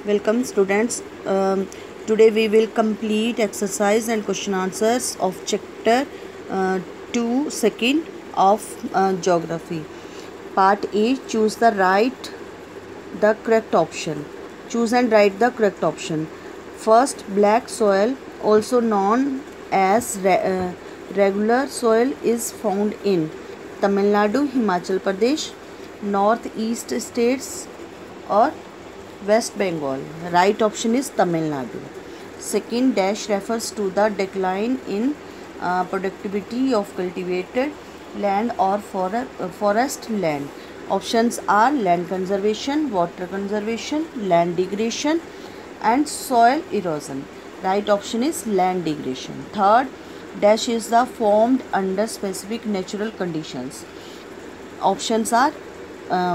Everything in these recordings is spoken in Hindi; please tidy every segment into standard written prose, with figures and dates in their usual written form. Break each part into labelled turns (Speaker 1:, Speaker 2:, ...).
Speaker 1: Welcome students. Today we will complete exercise and question answers of chapter 2 second of geography. Part A, choose the correct option. Choose and write the correct option. First, black soil, also known as regular soil, is found in Tamil Nadu, Himachal Pradesh, northeast states or West Bengal. Right option is Tamil Nadu. Second, dash refers to the decline in productivity of cultivated land or forest land. Options are land conservation, water conservation, land degradation and soil erosion. Right option is land degradation. Third, dash is the formed under specific natural conditions. Options are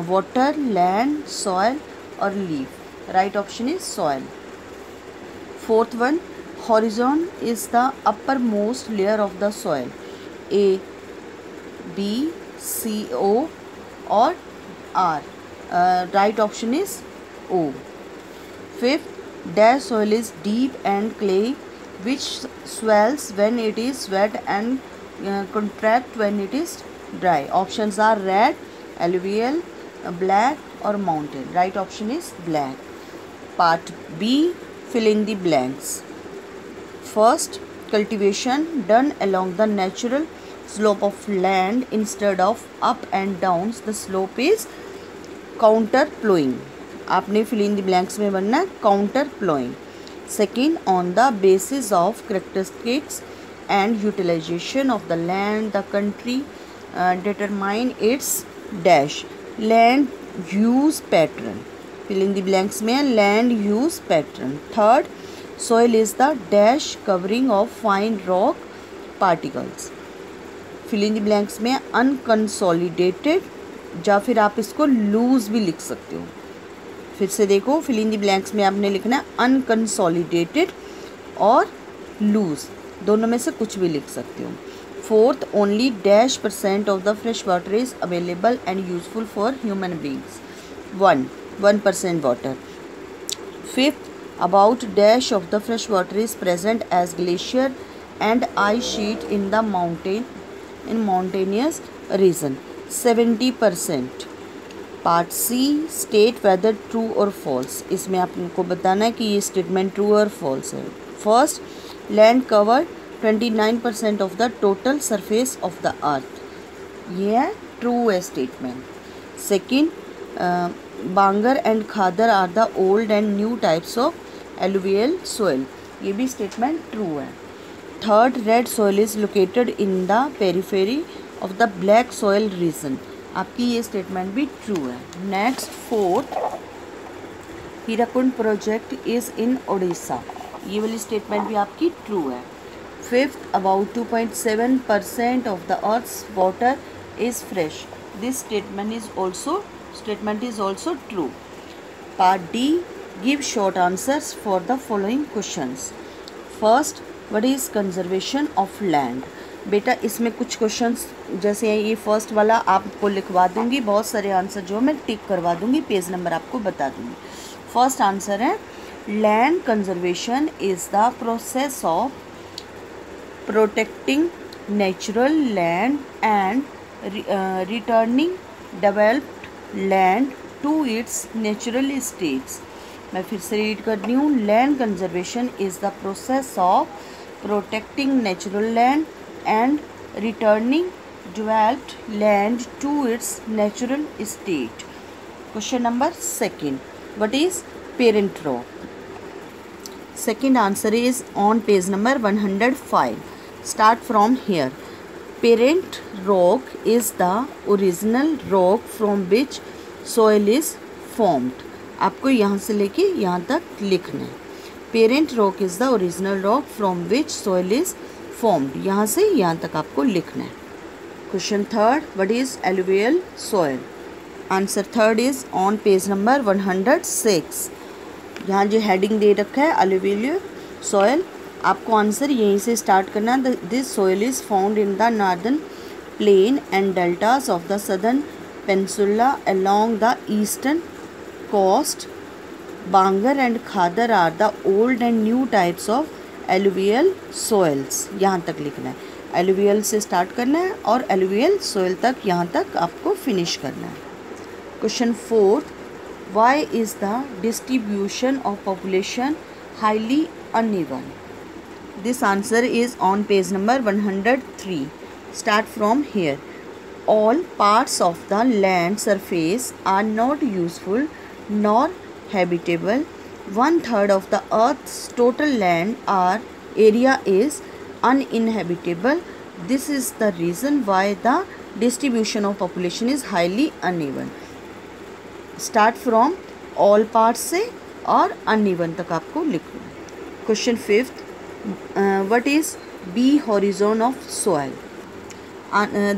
Speaker 1: water, land, soil or leaf. Right option is soil. Fourth one, horizon is the uppermost layer of the soil. A, B, C, O or R. Right option is O. Fifth, dash soil is deep and clay, which swells when it is wet and contract when it is dry. Options are red, alluvial, black or mountain. Right option is black. Part B, fill in the blanks. First, cultivation done along the natural slope of land instead of up and downs. The slope is counter plowing. आपने fill in the blanks में बनना है counter plowing. Second, on the basis of characteristics and utilization of the land, the country determine its dash land use pattern. Fill in the blanks में land use pattern. Third, soil is the dash covering of fine rock particles. Fill in the blanks में unconsolidated, या फिर आप इसको लूज भी लिख सकते हो. फिर से देखो, फिल इन द ब्लैंक्स में आपने लिखना है अनकंसोलिडेटेड और लूज, दोनों में से कुछ भी लिख सकते हो. Fourth, only dash % of the fresh water is available and useful for human beings. 1% water. Fifth, about dash of the fresh water is present as glacier and ice sheet in the mountainous region. 70%. Part C, state whether true और फॉल्स. इसमें आपको बताना है कि ये स्टेटमेंट ट्रू और फॉल्स है. First, land cover 29% of the total surface of the earth. ये है ट्रू है statement. Second, bangar and khadar are the old and new types of alluvial soil. ये भी स्टेटमेंट ट्रू है. Third, red soil is located in the periphery of the black soil region. आपकी ये स्टेटमेंट भी ट्रू है. Next, fourth, Hirakud project is in Odisha. ये वाली स्टेटमेंट भी आपकी ट्रू है. Fifth, about 2.7% of the earth's water is fresh. This statement is also true. Part D, give short answers for the following questions. First, what is conservation of land. बेटा इसमें कुछ क्वेश्चंस जैसे ये फर्स्ट वाला आपको लिखवा दूंगी, बहुत सारे आंसर जो मैं टिक करवा दूंगी, पेज नंबर आपको बता दूंगी. फर्स्ट आंसर है, land conservation is the process of protecting natural land and returning developed land to its natural states. मैं फिर से रीड कर रही हूँ. Land conservation is the process of protecting natural land and returning developed land to its natural state. Question number second, what is parent rock? Second answer is on page number 105. Start from here. Parent rock is the original rock from which soil is formed. आपको यहाँ से लेके यहाँ तक लिखना है. Parent rock is the original rock from which soil is formed. यहाँ से यहाँ तक आपको लिखना है. Question third, what is alluvial soil. Answer third is on page number 106. यहाँ जो हेडिंग दे रखा है एलुवियल सॉइल, आपको आंसर यहीं से स्टार्ट करना. This soil is found in the northern plain and deltas of the southern peninsula along the eastern coast bangar and khadar are the old and new types of alluvial soils. यहाँ तक लिखना है, एलुवियल से स्टार्ट करना है और एलुवियल सोइल तक यहाँ तक आपको फिनिश करना है। Question 4, why is the distribution of population highly uneven? This answer is on page number 103. Start from here. All parts of the land surface are not useful nor habitable. 1/3 of the earth's total land or area is uninhabitable. This is the reason why the distribution of population is highly uneven. Start from all parts से और uneven तक आपको लिखना है। Question 5th, what is B horizon of soil?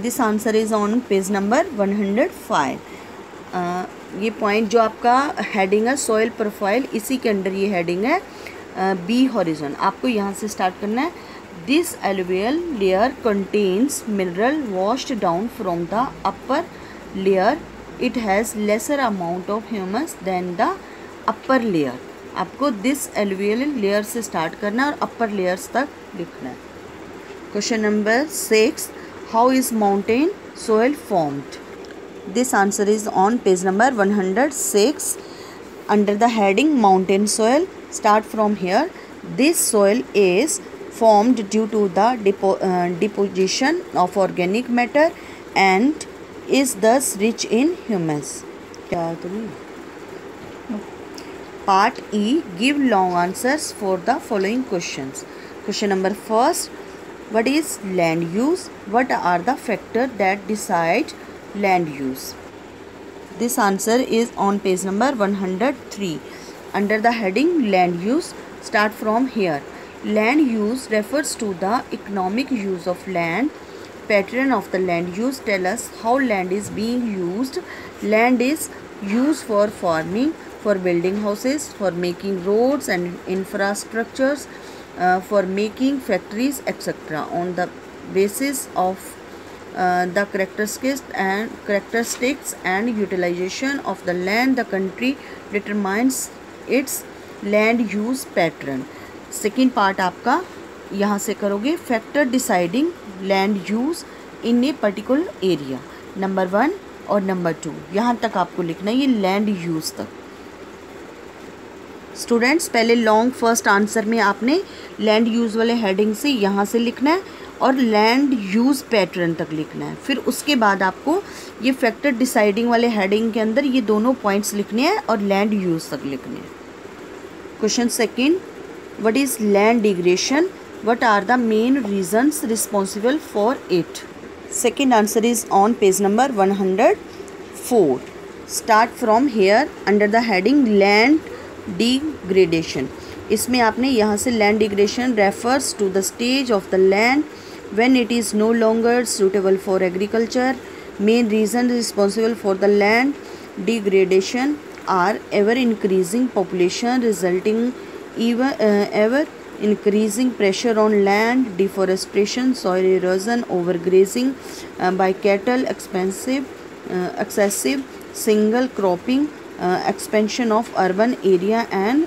Speaker 1: This answer is on page number 105. ये पॉइंट जो आपका हेडिंग है सॉइल प्रोफाइल, इसी के अंडर ये हेडिंग है बी हॉरिजॉन। आपको यहाँ से स्टार्ट करना है। This alluvial layer contains mineral washed down from the upper layer, it has lesser amount of humus than the upper layer. आपको दिस एलुवियल लेयर से स्टार्ट करना है और अपर लेयर्स तक लिखना है। Question number 6, how is mountain soil formed? This answer is on page number 106 under the heading mountain soil. Start from here. This soil is formed due to the deposition of organic matter and is thus rich in humus. Part E, give long answers for the following questions. Question number 1, what is land use? What are the factors that decide land use? This answer is on page number 103 under the heading land use. Start from here. Land use refers to the economic use of land. Pattern of the land use tell us how land is being used. Land is used for farming, for building houses, for making roads and infrastructures, for making factories, etc. On the basis of the characteristics and utilization of the land, the country determines its land use pattern. Second part आपका यहाँ से करोगे, factor deciding land use in a particular area. Number 1 और नंबर 2 यहाँ तक आपको लिखना है, ये लैंड यूज तक। स्टूडेंट्स पहले लॉन्ग फर्स्ट आंसर में आपने लैंड यूज़ वाले हेडिंग से यहाँ से लिखना है और लैंड यूज़ पैटर्न तक लिखना है। फिर उसके बाद आपको ये फैक्टर डिसाइडिंग वाले हेडिंग के अंदर ये दोनों पॉइंट्स लिखने हैं और लैंड यूज़ तक लिखने हैं। Question second, what is land degradation? What are the main reasons responsible for it? Second answer is on page number 104. Start from here under the heading land degradation. इसमें आपने यहाँ से land degradation refers to the stage of the land when it is no longer suitable for agriculture. Main reason responsible for the land degradation are ever increasing population resulting ever increasing pressure on land, deforestation, soil erosion, overgrazing by cattle, excessive single cropping, expansion of urban area and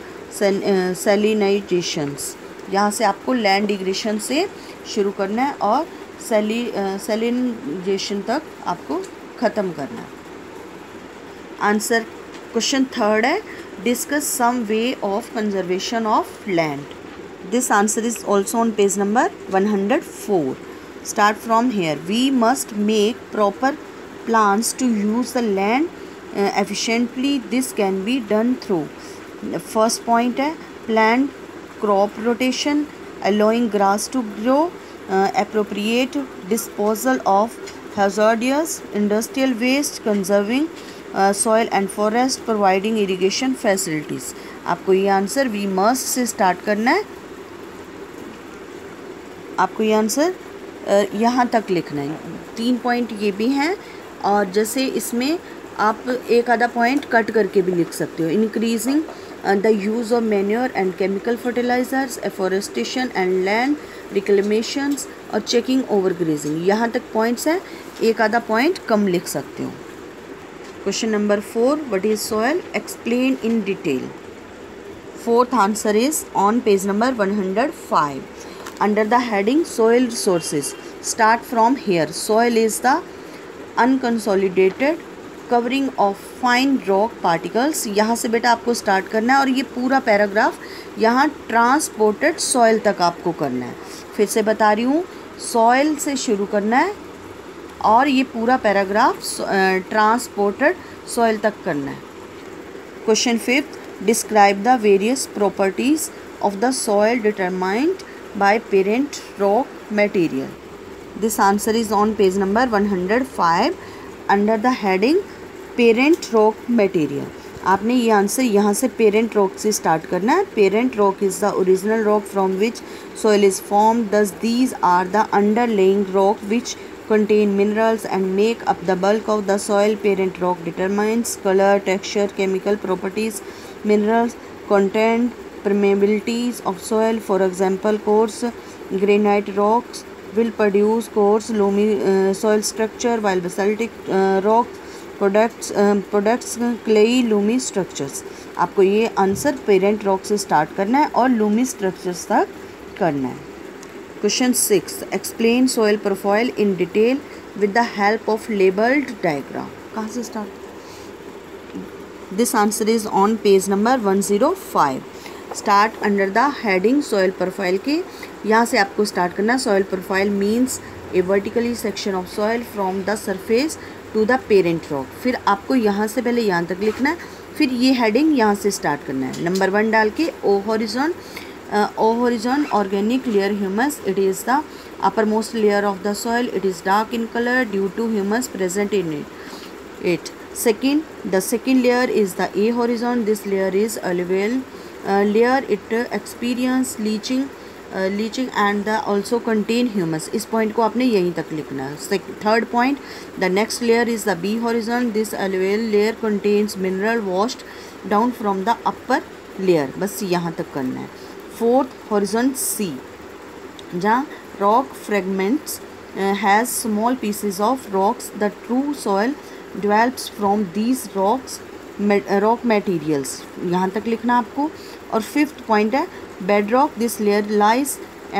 Speaker 1: salinizations. यहाँ से आपको लैंड डिग्रेडेशन से शुरू करना है और सैलिनाइजेशन तक आपको ख़त्म करना है। आंसर क्वेश्चन थर्ड है, discuss some way of conservation of land. This answer is also on page number 104. Start from here. We must make proper plans to use the land efficiently. This can be done through the first point है planned crop rotation, allowing grass to grow, appropriate disposal of hazardous industrial waste, conserving soil and forest, providing irrigation facilities. आपको ये आंसर वी मस्ट से स्टार्ट करना है। आपको ये आंसर यहाँ तक लिखना है। 3 पॉइंट ये भी हैं और जैसे इसमें आप एक आधा पॉइंट कट करके भी लिख सकते हो। Increasing the use of manure and chemical fertilisers, afforestation and land reclamations और चेकिंग ओवर ग्रेजिंग। यहाँ तक पॉइंट्स हैं, एक आधा पॉइंट कम लिख सकते हो। Question number 4, what is soil? Explain in detail. Fourth answer is on page number 105. Under the heading soil resources, start from here. Soil is the unconsolidated covering of fine rock particles. यहाँ से बेटा आपको स्टार्ट करना है और ये पूरा पैराग्राफ यहाँ ट्रांसपोर्टेड सॉइल तक आपको करना है. फिर से बता रही हूँ, सॉइल से शुरू करना है और ये पूरा पैराग्राफ ट्रांसपोर्टेड सॉइल तक करना है. Question 5, describe the various properties of the soil determined by parent rock material. This answer is on page number 105 under the heading parent rock material. आपने ये आंसर यहाँ से पेरेंट रॉक से स्टार्ट करना है. Parent rock is the original rock from which soil is formed. Thus these are the underlying rock which contain minerals and make up the bulk of the soil. Parent rock determines color, texture, chemical properties, minerals content, permeabilities of soil. For example, coarse granite rocks will produce coarse loamy soil structure, while basaltic rocks products clayey loamy structures. आपको ये आंसर पेरेंट रॉक से स्टार्ट करना है और लूमी स्ट्रक्चर्स तक करना है. Question 6, explain soil profile in detail with the help of labelled diagram. कहाँ से start? This answer is on page number 105. Start under the heading soil profile के. यहाँ से आपको स्टार्ट करना है. Soil profile means a vertically section of soil from the surface to the parent rock. फिर आपको यहाँ से पहले यहाँ तक लिखना है, फिर ये हेडिंग यहाँ से स्टार्ट करना है. नंबर 1 डाल के O horizon organic layer humus. It is the uppermost layer of the soil. It is dark in colour due to humus present in it. Second, the second layer is the A horizon. This layer is alluvial layer. It experience leaching and the also contain humus. इस पॉइंट को आपने यहीं तक लिखना है. Third point, the next layer is the B horizon. This alluvial layer contains mineral washed down from the upper layer. बस यहाँ तक करना है. फोर्थ horizon C, जहाँ rock fragments has small pieces of rocks. The true soil develops from these rock materials. यहाँ तक लिखना आपको. और फिफ्थ पॉइंट है bedrock. This layer lies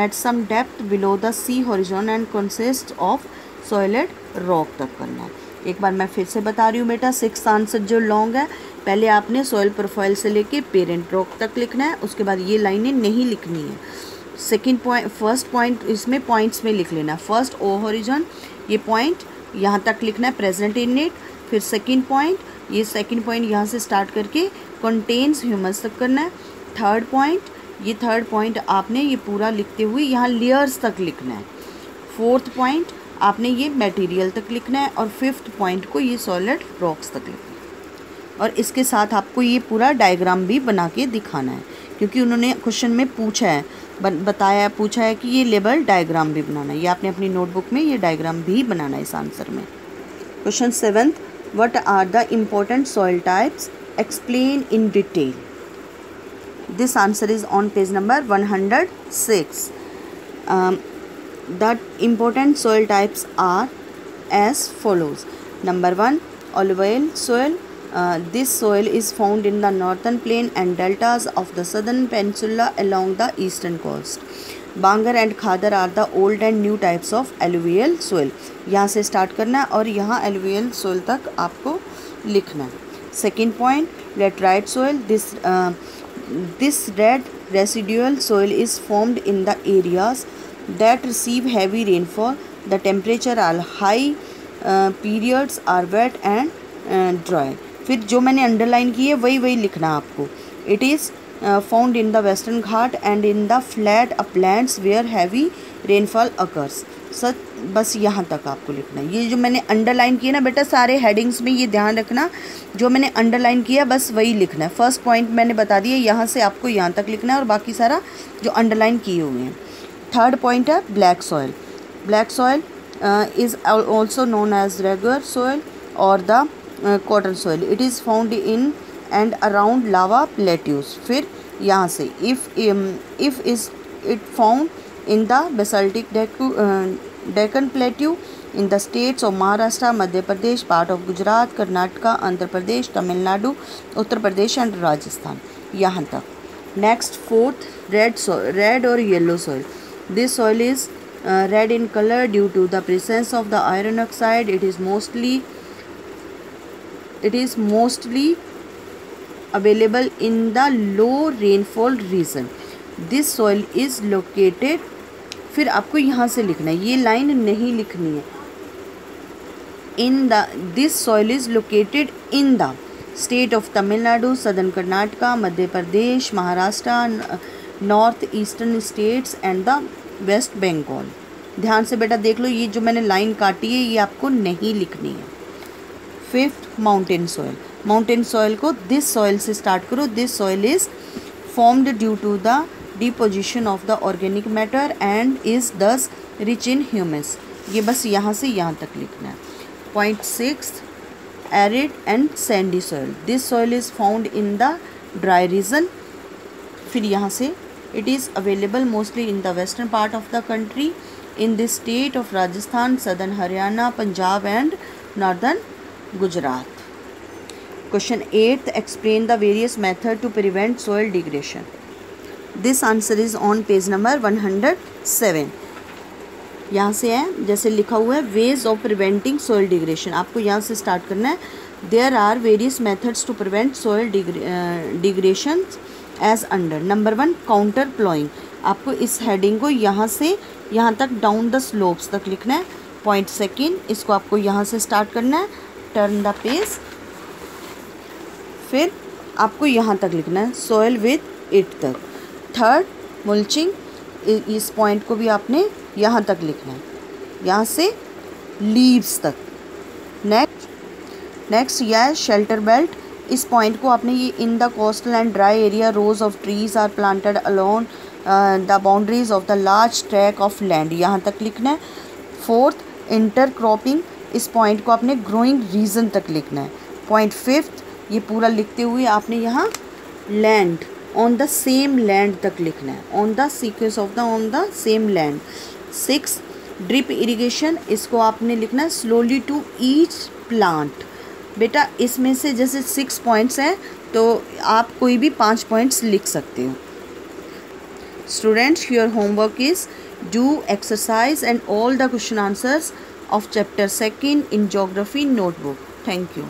Speaker 1: at some depth below the sea horizon and consists of solid rock तक करना है. एक बार मैं फिर से बता रही हूँ बेटा, 6th आंसर जो लॉन्ग है, पहले आपने सॉइल प्रोफाइल से लेके पेरेंट रॉक तक लिखना है. उसके बाद ये लाइनें नहीं लिखनी है. सेकंड पॉइंट, फर्स्ट पॉइंट इसमें पॉइंट्स में लिख लेना. फर्स्ट ओ होरिजन, ये पॉइंट यहाँ तक लिखना है प्रेजेंट इन इट. फिर सेकंड पॉइंट, ये सेकंड पॉइंट यहाँ से स्टार्ट करके कंटेन्स ह्यूमस तक करना है. थर्ड पॉइंट, ये थर्ड पॉइंट आपने ये पूरा लिखते हुए यहाँ लेयर्स तक लिखना है. फोर्थ पॉइंट आपने ये मटेरियल तक लिखना है. और फिफ्थ पॉइंट को ये सॉलिड रॉक्स तक लिखना है. और इसके साथ आपको ये पूरा डायग्राम भी बना के दिखाना है, क्योंकि उन्होंने क्वेश्चन में पूछा है, पूछा है कि ये लेबल डायग्राम भी बनाना है. ये आपने अपनी नोटबुक में ये डायग्राम भी बनाना है इस आंसर में. Question 7, what are the important soil types, explain in detail. This answer is on page number 106. The important soil types are as follows. Number 1, alluvial soil. This soil is found in the northern plain and deltas of the southern peninsula along the eastern coast. Bangar and Khadar are the old and new types of alluvial soil. यहाँ से स्टार्ट करना है और यहाँ alluvial soil तक आपको लिखना है. Second point, laterite soil. This red residual soil is formed in the areas that receive heavy rainfall. The temperature are high, periods are wet and dry. फिर जो मैंने अंडरलाइन की है वही लिखना आपको. It is found in the western Ghat and in the flat uplands where heavy rainfall occurs. बस यहाँ तक आपको लिखना है. ये जो मैंने अंडरलाइन किया ना बेटा, सारे हेडिंग्स में ये ध्यान रखना, जो मैंने अंडरलाइन किया बस वही लिखना है. फर्स्ट पॉइंट मैंने बता दिया, यहाँ से आपको यहाँ तक लिखना है और बाकी सारा जो अंडरलाइन किए हुए हैं. थर्ड पॉइंट है black soil. Black soil is also known as regular soil और the cotton soil. It is found in and around lava plateaus. फिर यहाँ से if is it found in the basaltic Deccan Plateau in the states of Maharashtra, Madhya Pradesh, part of Gujarat, Karnataka, Andhra Pradesh, Tamil Nadu, Uttar Pradesh and Rajasthan. यहाँ तक. Next, fourth, red or yellow soil. This soil is red in color due to the presence of the iron oxide. It is mostly available in the low rainfall region. This soil is located, फिर आपको यहाँ से लिखना है, ये लाइन नहीं लिखनी है. This soil is located in the state of Tamil Nadu, Southern Karnataka, Madhya Pradesh, Maharashtra, North Eastern states and the West Bengal. ध्यान से बेटा देख लो, ये जो मैंने लाइन काटी है ये आपको नहीं लिखनी है. Fifth, mountain soil. Mountain soil को दिस सॉइल से स्टार्ट करो. This soil is formed due to the deposition of the organic matter and is thus rich in humus. ये बस यहाँ से यहाँ तक लिखना है. Point six, arid and sandy soil. This soil is found in the dry region. फिर यहाँ से it is available mostly in the western part of the country, in the state of Rajasthan, southern Haryana, Punjab and northern Gujarat. Question 8. Explain the various methods to prevent soil degradation. This answer is on page number 107. यहाँ से है, जैसे लिखा हुआ है ways of preventing soil degradation. आपको यहाँ से स्टार्ट करना है. There are various methods to prevent soil degradation as under. Number 1, counter ploughing. आपको इस हेडिंग को यहाँ से यहाँ तक डाउन द स्लोप्स तक लिखना है. पॉइंट सेकेंड, इसको आपको यहाँ से स्टार्ट करना है. Turn the page. फिर आपको यहाँ तक लिखना है सॉइल विद इट तक. Third, mulching. इस पॉइंट को भी आपने यहाँ तक लिखना है, यहाँ से लीव्स तक. नेक्स्ट यह है शेल्टर बेल्ट. इस पॉइंट को आपने ये in the coastal and dry area rows of trees are planted along the boundaries of the large tract of land, यहाँ तक लिखना है. Fourth, intercropping. इस पॉइंट को आपने ग्रोइंग रीजन तक लिखना है. पॉइंट फिफ्थ, ये पूरा लिखते हुए आपने यहाँ land on the same land तक लिखना है. On the sequence of the on the same land. 6, drip irrigation. इसको आपने लिखना है स्लोली टू ईच प्लांट. बेटा इसमें से जैसे 6 पॉइंट्स हैं तो आप कोई भी 5 पॉइंट्स लिख सकते हो. Students, your homework is do exercise and all the question answers of chapter 2 in geography notebook. Thank you.